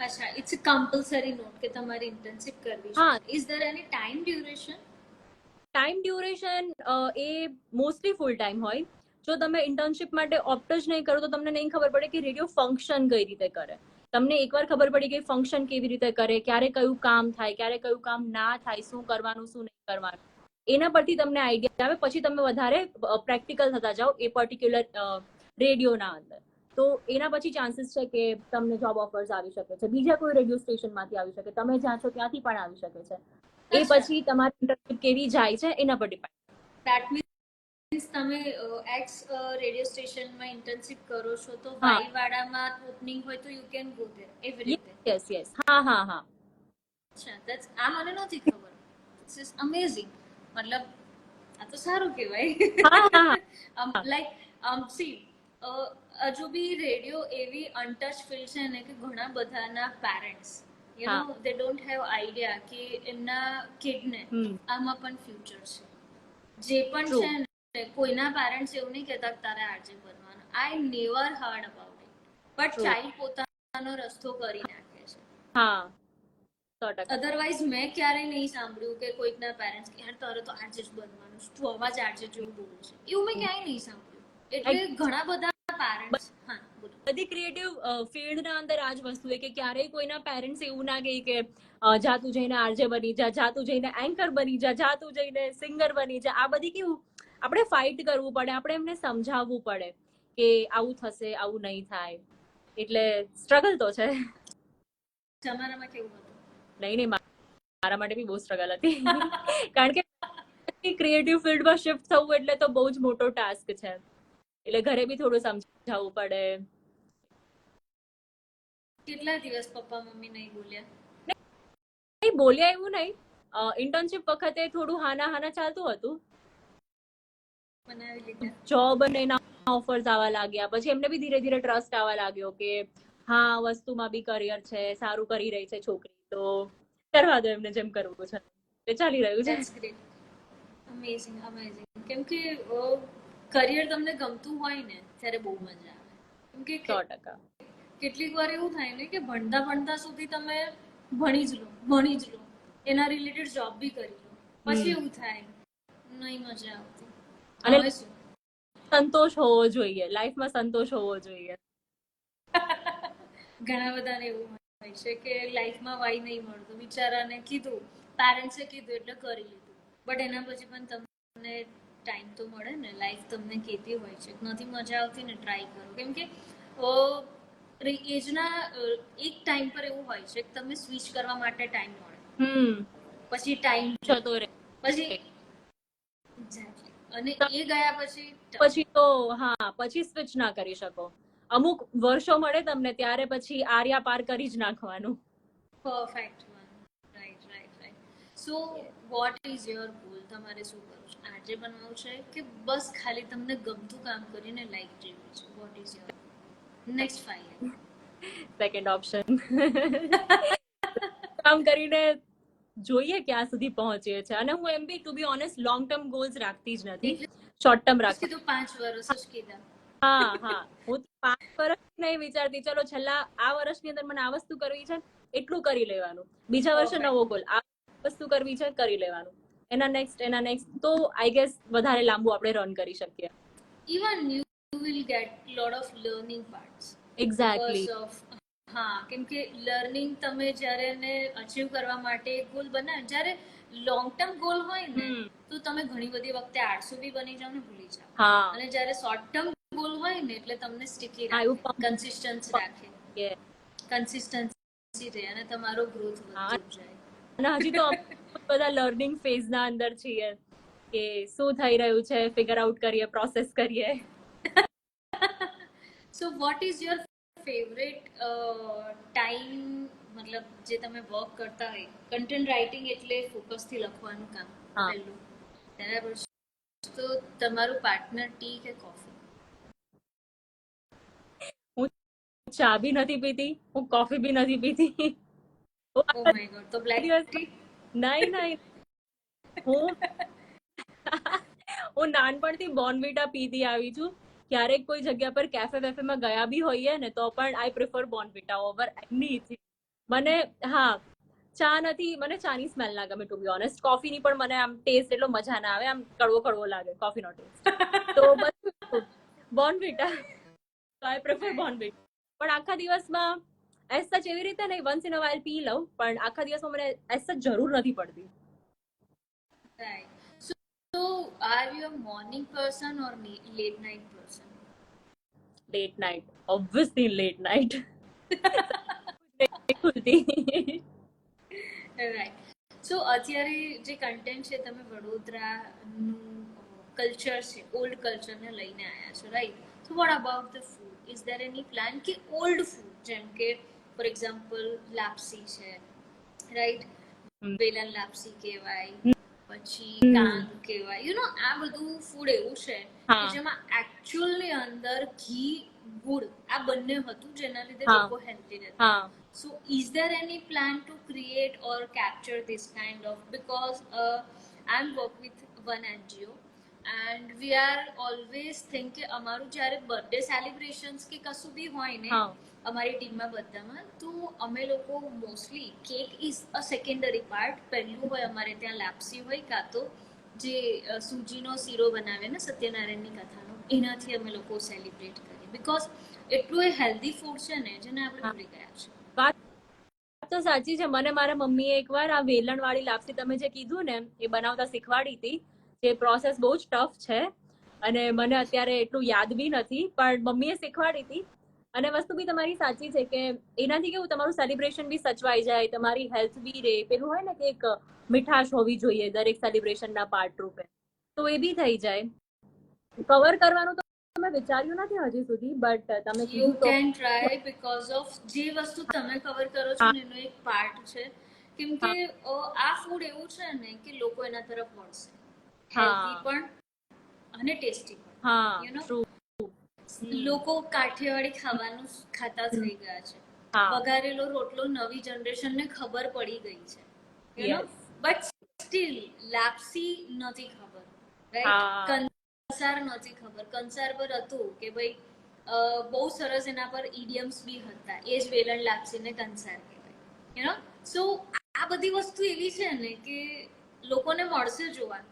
અચ્છા, ઇટ્સ અ કમ્પલસરી નોટ કે તમારે ઇન્ટર્નશિપ કરવી છે. હા is there any time duration? Time duration A mostly full time હોય. જો તમે ઇન્ટર્નશિપ માટે ઓપ્ટ જ નહીં કરો તો તમને નહીં ખબર પડે કે રેડિયો ફંક્શન કઈ રીતે કરે. તમને એકવાર ખબર પડી કે ફંક્શન કેવી રીતે કરે, ક્યારે કયું કામ થાય, ક્યારે કયું કામ ના થાય, શું કરવાનું શું નહીં કરવાનું, એના પરથી તમને આઈડિયા આવે. પછી તમે વધારે પ્રેક્ટિકલ થતા જાઓ એ પર્ટિક્યુલર રેડિયોના અંદર. તો એના પછી ચાન્સીસ છે કે તમને જોબ ઓફર્સ આવી શકે છે, બીજા કોઈ રેડિયો સ્ટેશનમાંથી આવી શકે, તમે જ્યાં છો ત્યાંથી પણ આવી શકે છે. એ પછી તમારી ઇન્ટર્નશિપ કેવી જાય છે એના પર ડિપેન્ડ. દેટ મીન્સ તમે એક્સ રેડિયો સ્ટેશનમાં ઇન્ટર્નશિપ કરો છો તો હા વાઈ વાડામાં ઓપનિંગ હોય તો યુ કેન ગો ધેર એવી રીતે. યસ યસ હા હા હા અચ્છા, ધેટ્સ આ મને નહોતી ખબર. This is amazing. મતલબ આ તો સારું હા હા કહેવાય. હા લાઈક સી હજુ બી રેડિયો એવી અનટચ ફિલ્ડ છે ને કે ઘણા બધાના પેરેન્ટ્સ યુ હા નો દે ડોન્ટ હેવ આઈડિયા કે એમના કિડને હમ આમાં પણ ફ્યુચર છે. જે પણ ટ્રુ છે ને કોઈના પેરેન્ટ્સ એવું નહીં કહેતા કે તારે આરજે બનવાનું. I never hard about it. But true child પોતાનો રસ્તો કરી નાખે છે. હા 100%. અધરવાઇઝ મેં ક્યારેય નહીં સાંભળ્યું કે કોઈકના પેરેન્ટ્સ કે યાર તારે તો આરજે જ બનવાનું છે, તું અવાજ આરજે જેવું બોલે છે, એવું મેં ક્યાંય નહીં સાંભળ્યું. એટલે ઘણા બધા પેરેન્ટ્સ, હા બોલો. બધી ક્રિએટિવ ફિલ્ડના અંદર આ જ વસ્તુ છે કે ક્યારેય કોઈના પેરેન્ટ્સ એવું ના કહે કે જા તું જઈને આરજે બની જા, જા તું જઈને એન્કર બની જા, જા તું જઈને સિંગર બની જા. આ બધી કેવું આપણે ફાઇટ કરવું પડે, આપણે એમને સમજાવવું પડે કે આવું થશે, આવું નહીં થાય. એટલે સ્ટ્રગલ તો છે. તમારામાં કેવું હતું? નહીં નહીં મારા માટે બી બહુ સ્ટ્રગલ હતી. કારણ કે ક્રિએટિવ ફિલ્ડમાં શિફ્ટ થવું એટલે તો બહુ જ મોટો ટાસ્ક છે. એટલે ઘરે બી થોડું સમજાવવું પડે. કેટલા દિવસ પપ્પા મમ્મી નહીં બોલ્યા? નહીં બોલ્યા એવું નહીં. ઇન્ટર્નશિપ વખતે થોડું હાના હાના ચાલતું હતું. બનાવી લીધા? જોબ અને એના ઓફર્સ આવવા લાગ્યા પછી એમને બી ધીરે ધીરે ટ્રસ્ટ આવવા લાગ્યો કે હા વસ્તુમાં બી કરિયર છે, સારું કરી રહી છે છોકરી, તો કરવા દો એમને જેમ કરવું છે. એ ચાલી રહ્યું છે. That's great. Amazing amazing. કેમ કે કરિયર તમને ગમતું હોય ને ત્યારે બહુ મજા આવે. કેમ કે 100%. કેટલીક વાર એવું થાય ને કે ભણતા ભણતા સુધી તમે ભણી જ લો, એના રિલેટેડ જોબ બી કરી લો, પછી એવું થાય નહીં મજા આવતી, અને હવે શું? સંતોષ હોવો જોઈએ, લાઈફમાં સંતોષ હોવો જોઈએ. ઘણા બધાને એવું હોય છે કે લાઈફમાં વાઈ નહીં મળતો. બિચારાને કીધું, પેરેન્ટ્સે કીધું એટલે કરી લીધું, બટ એના પછી પણ તમને ટાઈમ તો મળે ને. લાઈફ તમને કહેતી હોય છે નથી મજા આવતી ને ટ્રાય કરો. કેમ કે એજના એક ટાઈમ પર એવું હોય છે કે તમે સ્વિચ કરવા માટે ટાઈમ મળે, પછી ટાઈમ જતો રહે પછી એક્ઝેક્ટલી, અને એ ગયા પછી પછી તો હા પછી સ્વિચ ના કરી શકો. અમુક વર્ષો મળે તમને ત્યારે પછી આર્યા પાર કરી જ નાખવાનું. Perfect one. Right right right. So what is your goal? તમારે શું કરવું છે? આજે બનવું છે કે બસ ખાલી તમને ગમતું કામ કરીને લાઈફ જીવવી છે? What is your next 5 year? Second option. કામ કરીને જોઈએ ક્યાં સુધી પહોંચીએ છે. અને હું એમ be to be honest long term goals રાખતી જ નથી, શોર્ટ ટર્મ રાખતી. કીધું 5 વર્ષ જ કીધા. હા હા હું 5 વર્ષ નહીં વિચારતી, ચલો છેલ્લા આ વર્ષની અંદર મને આ વસ્તુ કરવી છે એટલું કરી લેવાનું, બીજા વર્ષે નવો ગોલ, આ વસ્તુ કરવી છે કરી લેવાનું, એના નેક્સ્ટ, તો આઈ ગેસ વધારે લાંબુ આપણે રન કરી શકીએ. Even you will get lot of learning parts exactly. because of હા, કેમ કે લર્નિંગ તમે જ્યારે એને અચીવ કરવા માટે એક ગોલ બનાવે, જ્યારે લોંગ ટર્મ ગોલ હોય ને તો તમે ઘણી બધી વખતે 800 બી બની જાવ ને ભૂલી જાવ. હા અને જ્યારે શોર્ટ ટર્મ ગોલ હોય ને એટલે તમને સ્ટિકી હા, એવું રાખે, કન્સિસ્ટન્સી રાખે, કન્સિસ્ટન્સી રહે અને તમારો ગ્રોથ વધતો જાય. અને હજી તો બધા લર્નિંગ ફેઝના અંદર છીએ કે શું થઈ રહ્યું છે ફિગર આઉટ કરીએ, પ્રોસેસ કરીએ. So what is your favourite time? મતલબ જે તમે વર્ક કરતા હોય, કન્ટેન્ટ રાઇટિંગ એટલે ફોકસથી લખવાનું કામ પહેલું, તેના પછી તો તમારું પાર્ટનર ટી કે કોફી? હું ચા બી નથી પીતી, હું કોફી બી નથી પીતી. ઓ માય ગોડ, તો બ્લેક ટી? નહીં હું નાનપણથી બોર્નવિટા પીતી આવી છું, ક્યારેક કોઈ જગ્યા પર કેફે વેફેમાં ગયા બી હોઈએ ને તો પણ I prefer Bournvita over anything. મને હા ચા નથી, મને ચાની સ્મેલ ના ગમે ટુ બી ઓનેસ્ટ. કોફીની પણ મને આમ ટેસ્ટ એટલો મજા ના આવે, આમ કડવો કડવો લાગે કોફીનો ટેસ્ટ. તો બસ બોર્નવિટા, તો આઈ પ્રિફર બોર્નવિટા. પણ આખા દિવસમાં એઝ સચ એવી રીતે નહીં, વન્સ ઇન અ વાઇલ પી લઉં, પણ આખા દિવસમાં મને એઝ સચ જરૂર નથી પડતી. Right. So, are you a morning person or late night person? Late night, obviously late night. ખુલતી. રાઈટ. સો અત્યારે જે કન્ટેન્ટ છે તમે વડોદરાનું કલ્ચર છે, ઓલ્ડ કલ્ચરને લઈને આવ્યા છો, right? So what about the food? Is there any plan કે ઓલ્ડ ફૂડ જેમ કે ફોર એક્ઝામ્પલ લાપસી છે, રાઈટ? વેલણ લાપસી કહેવાય, પછી કાંગ કહેવાય, યુ નો આ બધું ફૂડ એવું છે કે જેમાં એકચ્યુઅલની અંદર ઘી ગુડ આ બંને હતું જેના લીધે લોકો હેલ્ધી રહેતા. So is there any plan to create or capture this kind of, because I'm work with one NGO and we are always think કે અમારું જ્યારે બર્થડે સેલિબ્રેશન્સ કે કશું બી હોય ને અમારી ટીમમાં બધામાં, તો અમે લોકો mostly cake is a secondary part. પહેલું હોય અમારે ત્યાં લાપસી હોય, કાં તો જે સૂજીનો શીરો બનાવે ને સત્યનારાયણની કથાનો, એનાથી અમે લોકો સેલિબ્રેટ કરીએ, બીકોઝ એટલું એ હેલ્ધી ફૂડ છે ને જેને આપણે ભૂલી ગયા છે. વાત તો સાચી છે. મને મારા મમ્મીએ એકવાર આ વેલણ વાળી લાપસી તમે જે કીધું ને એ બનાવતા શીખવાડી હતી. જે પ્રોસેસ બહુ જ ટફ છે અને મને અત્યારે એટલું યાદ બી નથી, પણ મમ્મીએ શીખવાડી હતી. અને વસ્તુ બી તમારી સાચી છે કે એનાથી કેવું તમારું સેલિબ્રેશન બી સચવાઈ જાય, તમારી હેલ્થ બી રહે. પેલું હોય ને કે એક મીઠાશ હોવી જોઈએ દરેક સેલિબ્રેશનના પાર્ટ રૂપે, તો એ બી થઈ જાય. કવર કરવાનું તો મેં વિચાર્યું નથી હજી સુધી, બટ તમે યુ કીધું તો કેન ટ્રાય, બીકોઝ ઓફ જે વસ્તુ તમે કવર કરો છો ને એનો એક પાર્ટ છે. કેમ કે આ ફૂડ એવું છે ને કે લોકો એના તરફ વળશે, હેલ્ધી પણ અને ટેસ્ટી પણ, યુ નો. લોકો કાઠિયાવાડી ખાવાનું ખાતા થઈ ગયા છે. વઘારેલો રોટલો નવી જનરેશનને ખબર પડી ગઈ છે, યુ નો. બટ સ્ટીલ લાપસી નથી ખબર, રાઈટ? કંસાર નથી ખબર. કંસાર પર હતું કે ભાઈ બહુ સરસ એના પર ઇડિયમ્સ બી હતા, એ જ વેલણ લાપસીને કંસાર કહેવાય, યુ નો. સો આ બધી વસ્તુ એવી છે ને કે લોકોને મળશે જોવા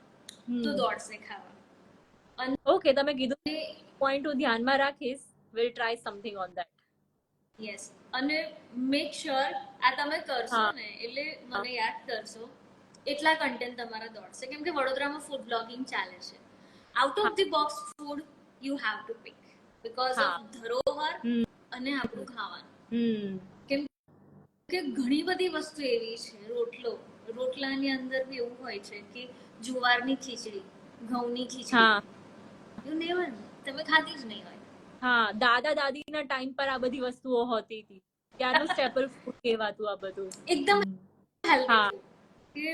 તો દોડશે ખાવા. ઓકે, તમે કીધું પોઈન્ટ હું ધ્યાનમાં રાખીશ. Will try something on that. Yes. અને મેક શ્યોર આ તમે કરશો ને એટલે મને યાદ કરશો, એટલા કન્ટેન્ટ તમારા દોડશે. કેમ કે વડોદરામાં ફૂડ બ્લોગિંગ ચાલે છે. Out of the box food you have to pick, because of ધરોહર અને આપણું ખાવાનું. કેમ કે ઘણી બધી વસ્તુ એવી છે, રોટલાની અંદર બી એવું હોય છે કે જુવારની ખીચડી, ઘઉંની ખીચડી, યુ નેવર નો, તમે ખાધી જ નહીં હોય. હા, દાદા દાદીના ટાઈમ પર આ બધી વસ્તુઓ હોતી હતી, ત્યારનું સ્ટેપલ ફૂડ કહેવાતું આ બધું. એકદમ હેલ્ધી કે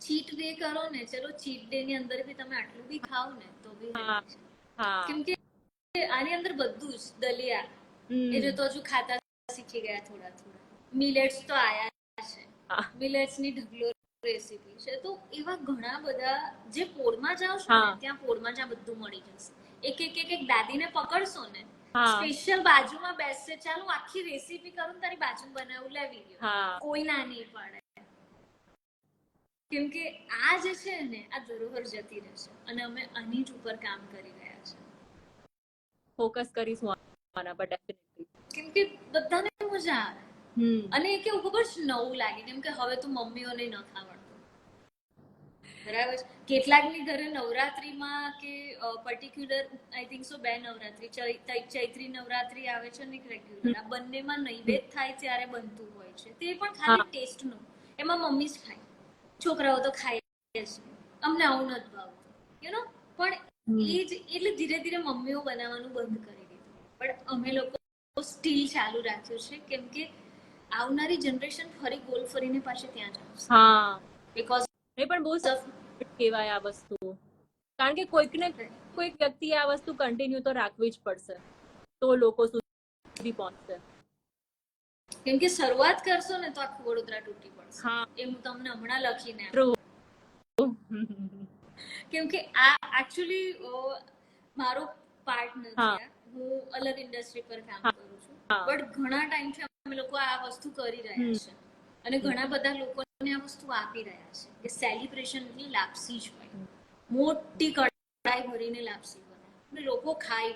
ચીટ ડે કરો ને, ચલો ચીટ ડે ની અંદર બી તમે આટલું બી ખાવ ને તો બી હેલ્ધી છે. કેમ કે આની અંદર બધું જ દલિયા એ જો તો હજુ ખાતા શીખી ગયા થોડા થોડા. મિલેટ્સ તો આયા છે, મિલેટ્સ ની ઢગલો રેસીપી છે. તો એવા ઘણા બધા જે પોળમાં જાવ છો ને ત્યાં પોળમાં જ આ બધું મળી જશે. એક એક એક એક દાદીને પકડશો ને, સ્પેશિયલ બાજુમાં બેસશે, ચાલો આખી રેસીપી કરું તારી બાજુ બનાવું, લેવી ગયો, કોઈ ના નહીં પાડે. કેમ કે આ જે છે ને આ ધરોહર જતી રહેશે અને અમે આની જ ઉપર કામ કરી રહ્યા છે. ફોકસ કરીશું આના પર ડેફિનેટલી. કેમ કે બધાને મજા આવે અને એ કેવું ખબર છે, નવું લાગે. કેમ કે હવે તો મમ્મીઓને ન ખાવડતું, બરાબર છે. કેટલાકની ઘરે નવરાત્રીમાં કે particular I think so 2 Navratri, ચૈત્રી નવરાત્રી આવે છે ને એક રેગ્યુલર, આ બંનેમાં નૈવેદ્ય થાય ત્યારે બનતું હોય છે. તે પણ ખાલી ટેસ્ટનું, એમાં મમ્મી જ ખાય, છોકરાઓ તો ખાય જ નહીં. અમને આવું નથી ભાવતું, યુ નો. પણ એ જ એટલે ધીરે ધીરે મમ્મીઓ બનાવવાનું બંધ કરી દીધું, પણ અમે લોકો સ્ટીલ ચાલુ રાખ્યું છે. કેમ કે આવનારી જનરેશન ફરી ગોલ ફરીને પાછી ત્યાં જ આવશે. બીકોઝ એ પણ બહુ કહેવાય આ વસ્તુ, કારણ કે કોઈક વ્યક્તિ આ વસ્તુ કન્ટિન્યુ તો રાખવી જ પડશે, તો લોકો સુધી પહોંચશે. કેમ કે શરૂઆત કરશો ને તો આખું વડોદરા તૂટી પડશે, એ હું તમને હમણાં લખીને આપું. કેમ કે આ એકચ્યુઅલી મારો પાર્ટ નથી હા. આ. હું અલગ ઇન્ડસ્ટ્રી પર કામ હા. કરું છું, હા. બટ ઘણા ટાઈમથી અમે લોકો આ વસ્તુ કરી રહ્યા છે અને ઘણા બધા લોકોને આ વસ્તુ આપી રહ્યા છે કે સેલિબ્રેશન ની લાપસી જ હોય, મોટી કઢાઈ ભરીને લાપસી બને અને લોકો ખાય,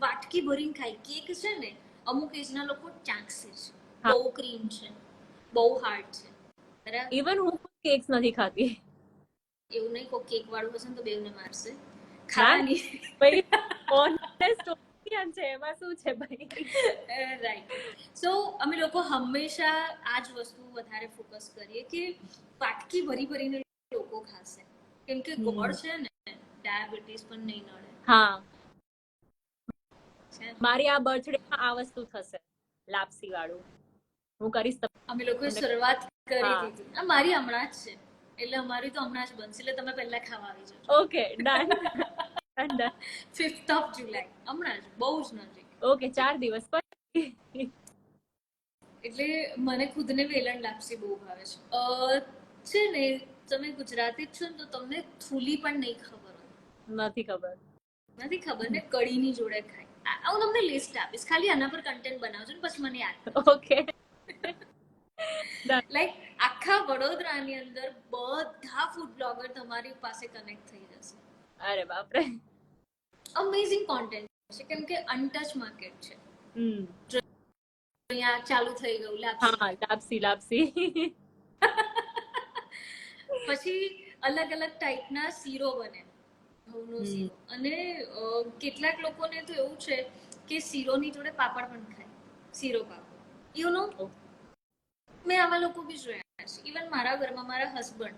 વાટકી ભરીને ખાય. કેક છે ને અમુક એજના લોકો ચાખશે જ, હા. બહુ ક્રીમ છે, બહુ હાર્ડ છે, બરાબર. ઇવન હું કેક્સ નથી ખાતી. એવું નહીં, કોઈ કેક વાળું હશે ને તો બેવને મારશે. ના ખાવાની ભાઈ, ઓનેસ્ટ ઓપિનિયન છે, એમાં શું છે ભાઈ. રાઈટ. સો અમે લોકો હંમેશા આ જ વસ્તુ વધારે ફોકસ કરીએ કે વાટકી ભરી ભરીને લોકો ખાશે, કેમ કે ગોળ છે ને ડાયાબિટીસ પણ નહીં નડે. હા, છે. મારી આ બર્થડે માં આ વસ્તુ થશે, લાપસી વાળું. હું કરીશ અમે લોકોએ તમને. શરૂઆત કરી હા. દીધી. આ મારી હમણાં જ છે, એટલે અમારી તો હમણાં જ બનશે, એટલે તમે પહેલા ખાવા આવી જજો. Okay, done. 5th of July, હમણાં જ, બહુ જ નજીક. ઓકે, 4 દિવસ પછી. એટલે મને ખુદને વેલણ લાપસી બહુ ભાવે છે ને. તમે ગુજરાતી જ છો ને તો તમને થૂલી પણ નહીં ખબર હોય. નથી ખબર. નથી ખબર ને, કઢીની જોડે ખાય. હું તમને લિસ્ટ આપીશ, ખાલી આના પર કન્ટેન્ટ બનાવજો ને પછી મને યાદ કરજો. ઓકે. લાઈક આખા વડોદરાની અંદર બધા ફૂડ બ્લોગર તમારી પાસે કનેક્ટ થઈ જશે. અરે બાપરે. અમેઝિંગ કોન્ટેન્ટ છે, કેમ કે અનટચ માર્કેટ છે. હમ. અહીંયા ચાલુ થઈ ગયું લાપસી. હા, લાપસી લાપસી. પછી અલગ અલગ ટાઈપના શીરો બને, ઘઉંનો શીરો. અને કેટલાક લોકોને તો એવું છે કે શીરોની જોડે પાપડ પણ ખાય, શીરો પાપડ. યુ નો, મેં આવા લોકો બી જોયા છે. ઇવન મારા ઘરમાં મારા હસબન્ડ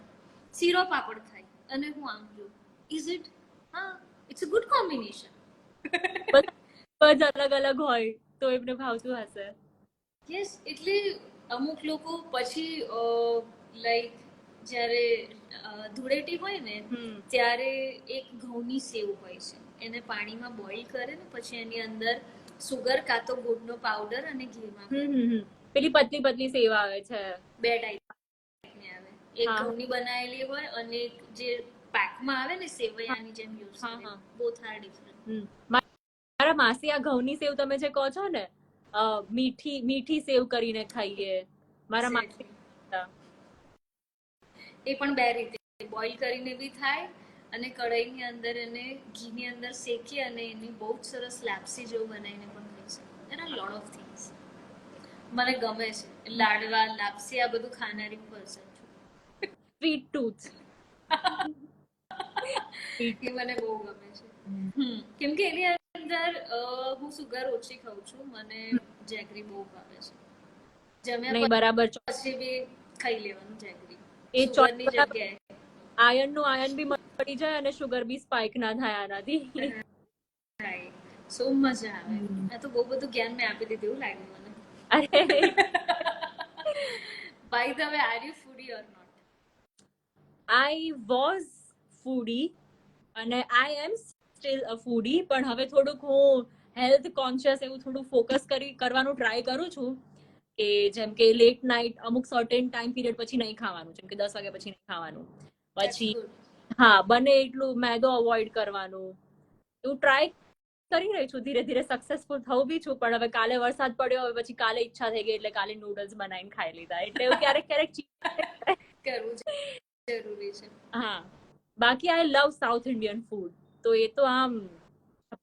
શીરો પાપડ ખાય અને હું આમ જોઉં. Is it? હા, ઇટ્સ અ ગુડ કોમ્બિનેશન. બસ અલગ અલગ હોય તો એમને ભાવતું હશે. યસ, એટલે અમુક લોકો પછી લાઈક જ્યારે ધૂળેટી હોય ને ત્યારે એક ઘઉંની સેવ હોય છે, એને પાણીમાં બોઇલ કરે ને પછી એની અંદર સુગર કાં તો ગુડનો પાવડર અને ઘીમાં પેલી પતલી પતલી સેવ આવે છે, 2 ટાઈપની આવે. એક ઘઉંની બનાવેલી હોય અને એક જે પેકમાં આવે ને સેવૈયાની જેમ યુઝ કરે. Both are different. મારા માસી આ ઘઉંની સેવ તમે જે કહો છો ને, મીઠી મીઠી સેવ કરીને ખાઈએ. મારા માસી એ પણ 2 રીતે, બોઇલ કરીને બી થાય અને કઢાઈની અંદર એને ઘીની અંદર શેકી અને એની બહુ જ સરસ લાપસી જેવું બનાવીને પણ ખાઈ શકે. એના લોટ ઓફ થિંગ્સ મને ગમે છે. લાડવા, લાપસી, આ બધું ખાનારી પર્સન છું. Sweet tooth. એ મને બહુ ગમે છે. કેમ કે એની અંદર હું સુગર ઓછી ખાઉં છું, મને જેગરી બહુ ભાવે છે. જમ્યા બરાબર. પછી બી ખાઈ લેવાનું જેગરી, એ સુગરની જગ્યાએ. આયર્ન નું આયર્ન બી મળી જાય અને શુગર બી સ્પાઇક ના થાય આનાથી. સો મજા આવે. આ તો બહુ બધું જ્ઞાન મેં આપી દીધું એવું લાગ્યું મને. અરે by the way, are you foodie or not? I was foodie અને આઈ એમ સ્ટીલ અ ફૂડી, પણ હવે થોડુંક હું હેલ્થ કોન્શિયસ એવું થોડું ફોકસ કરવાનું ટ્રાય કરું છું કે જેમ કે લેટ નાઇટ અમુક સર્ટેન ટાઈમ પીરિયડ પછી નહીં ખાવાનું, જેમ કે 10 વાગ્યા પછી નહીં ખાવાનું. પછી હા, બને એટલું મેદો અવોઇડ કરવાનું. એવું ટ્રાય કરી રહી છું, ધીરે ધીરે સક્સેસફુલ થવું બી છું. પણ હવે કાલે વરસાદ પડ્યો, હવે પછી કાલે ઈચ્છા થઈ ગઈ એટલે કાલે નૂડલ્સ બનાવીને ખાઈ લીધા. એટલે એવું ક્યારેક ક્યારેક કરવું જરૂરી છે. હા, બાકી આઈ લવ સાઉથ ઇન્ડિયન ફૂડ, તો એ તો આમ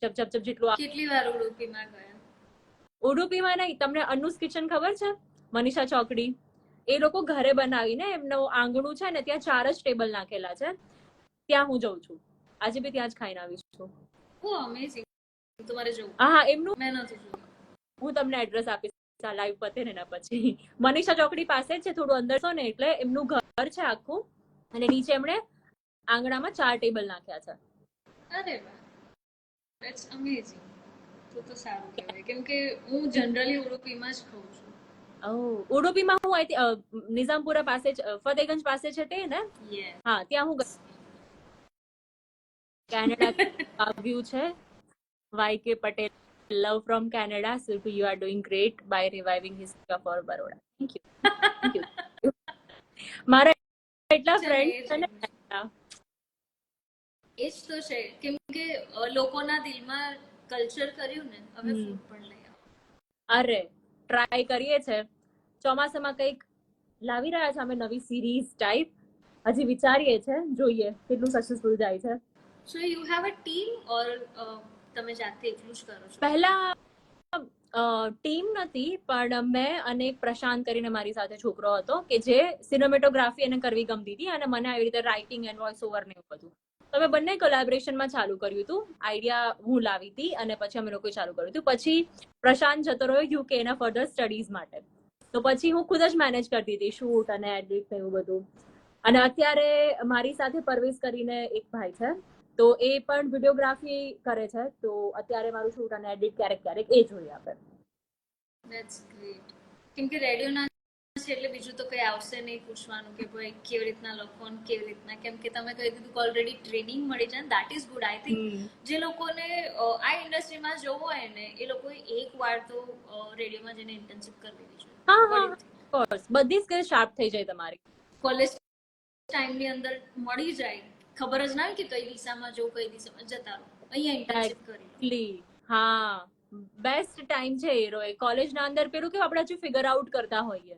ચપ જેટલું. કેટલી વાર ઉડુપીમાં ગયા? ઉડુપીમાં નહીં, તમને અનુસ કિચન ખબર છે? મનીષા ચોકડી. એ લોકો ઘરે બનાવીને એમનું આંગણું છે ને, ત્યાં 4 જ ટેબલ નાખેલા છે, ત્યાં હું જઉં છું. આજે બી ત્યાં જ ખાઈને આવી છું. ઓ અમેઝિંગ. તમારે જવું. હા, એમનું મેં નથી જોયું. હું તમને એડ્રેસ આપીશ લાઈવ પતે ને એના પછી. મનીષા ચોકડી પાસે જ છે, થોડું અંદર છો ને એટલે એમનું ઘર છે આખું, અને નીચે એમણે આંગણામાં 4 ટેબલ નાખ્યા છે. અરે વાહ, ધેટ્સ અમેઝિંગ. તો સારું કહેવાય, કેમ કે હું જનરલી ઉડુપીમાં જ ખાઉં છું. ઉડુપીમાં હું નિઝામપુરા પાસે જ, ફતેગંજ પાસે છે તે ને? હા, ત્યાં હું કેનેડા આવ્યું છે. વાય.કે. Patel, love from Canada. Silpi, you are doing great by reviving history of our Baroda. Thank you. Thank you. મારા એટલા ફ્રેન્ડ છે ને. એ જ તો છે, કેમ કે લોકોના દિલમાં કલ્ચર કર્યું ને, હવે હમ. ફૂડ પણ લઈ આવો. અરે ટ્રાય કરીએ છે, ચોમાસામાં કંઈક લાવી રહ્યા છે અમે નવી સિરીઝ ટાઈપ, હજી વિચારીએ છે, જોઈએ કેટલું સક્સેસફુલ જાય છે. So you have a team or તમે જાતે એકલું જ કરો છો? પહેલા ટીમ નથી, પણ મેં અને એક પ્રશાંત કરીને મારી સાથે છોકરો હતો કે જે સિનેમેટોગ્રાફી એને કરવી ગમતી હતી અને મને આવી રીતે રાઇટિંગ એન્ડ વોઇસ ઓવર ને એવું બધું. તો અમે બંને કોલેબોરેશનમાં ચાલુ કર્યું હતું. આઈડિયા હું લાવી હતી અને પછી અમે લોકોએ ચાલુ કર્યું હતું. પછી પ્રશાંત જતો રહ્યો યુકે ના ફર્ધર સ્ટડીઝ માટે, તો પછી હું ખુદ જ મેનેજ કરતી હતી શૂટ અને એડિટ ને એવું બધું. અને અત્યારે મારી સાથે પરવેશ કરીને એક ભાઈ છે, તો એ પણ વિડીયોગ્રાફી કરે છે, તો અત્યારે મારું શૂટ અને એડિટ ક્યારેક ક્યારેક એ જોઈએ આપે. That's great. કેમ કે રેડિયોના છે એટલે બીજું તો કંઈ આવશે નહીં પૂછવાનું કે ભાઈ કેવી રીતના લખો ને કેવી રીતના, કેમ કે તમે કહી દીધું કે ઓલરેડી ટ્રેનિંગ મળી જાય, that is good. I think જે લોકોને આ ઇન્ડસ્ટ્રીમાં જવું હોય ને એ લોકોએ એક વાર તો રેડિયોમાં જઈને ઇન્ટર્નશિપ કરી લેવી જોઈએ. હા હા કોર્સ બધી સ્કિલ શાર્પ થઈ જાય તમારી. કોલેજ ટાઈમની અંદર મળી જાય, ખબર જ ના હોય કે કઈ દિશામાં જવું કઈ દિશામાં જતા રહો, અહીંયા ઇન્ટર્નશિપ કરી લો. હા બેસ્ટ ટાઈમ છે એ રોય. કોલેજના અંદર પેલું કેવું આપણે હજુ ફિગર આઉટ કરતા હોઈએ,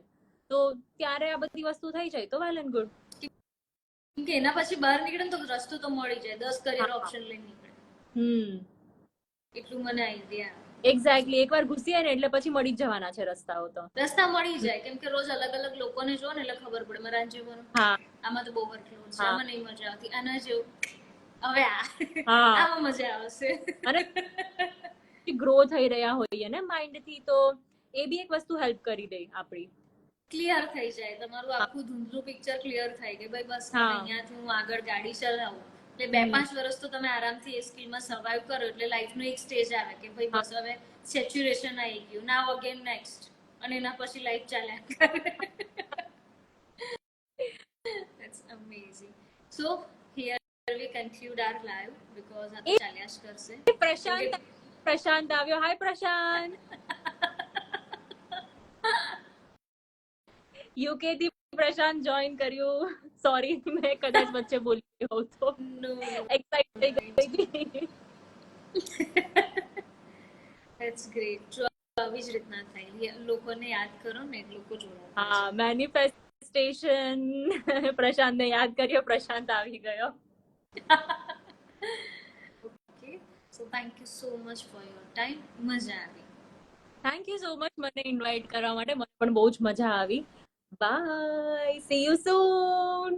તો ત્યારે આ બધી વસ્તુ થઈ જાય તો વેલ એન્ડ ગુડ. કેમ કે એના પછી બહાર નીકળે ને તો રસ્તો તો મળી જાય, 10 કરિયર ઓપ્શન લઈને નીકળે. એટલું મને આઈડિયા. એક્ઝેક્ટલી, એકવાર ઘૂસીએ ને એટલે પછી મળી જ જવાના છે રસ્તાઓ તો. રસ્તા મળી જાય, કેમ કે રોજ અલગ અલગ લોકોને જો ને એટલે ખબર પડે મારા જીવન આમાં તો બહુ વર્કલોડ છે, આમાં નહીં મજા આવતી, આના જેવું હવે આમાં મજા આવશે. અને ગ્રો થઈ રહ્યા હોઈએ ને માઇન્ડ થી, તો એ બી એક વસ્તુ હેલ્પ કરી દે આપણી. ક્લિયર થઈ જાય તમારું આખું ધૂંધળું પિક્ચર ક્લિયર થાય કે ભાઈ બસ અહીંયાથી હું આગળ ગાડી ચલાવું, એટલે 2-5 વર્ષ તો તમે આરામથી એ સ્કિલમાં સર્વાઈવ કરો એટલે લાઈફનો એક સ્ટેજ આવે કે ભાઈ બસ હવે સેચ્યુરેશન આવી ગયું, નાવ અગેન નેક્સ્ટ, અને એના પછી લાઈફ ચાલ્યા કરે. That's amazing. So here we conclude our live because આ તો ચાલ્યા જ કરશે. પ્રશાંત આવ્યો. હાય પ્રશાંત. યુકે થી પ્રશાંત જોઈન કર્યું. સોરી મેં કદાચ વચ્ચે બોલી ગયો તો. નો એક્સાઇટ થઈ ગઈ. That's great. જો આવી જ રીતના થાય, લોકોને યાદ કરો ને લોકો જોડાય. હા, મેનિફેસ્ટેશન. પ્રશાંતને યાદ કર્યો, પ્રશાંત આવી ગયો. Okay, so thank you so much for your time. મજા આવી. થેન્ક યુ સો મચ મને ઇન્વાઇટ કરવા માટે, મને પણ બહુ જ મજા આવી. Bye, see you soon.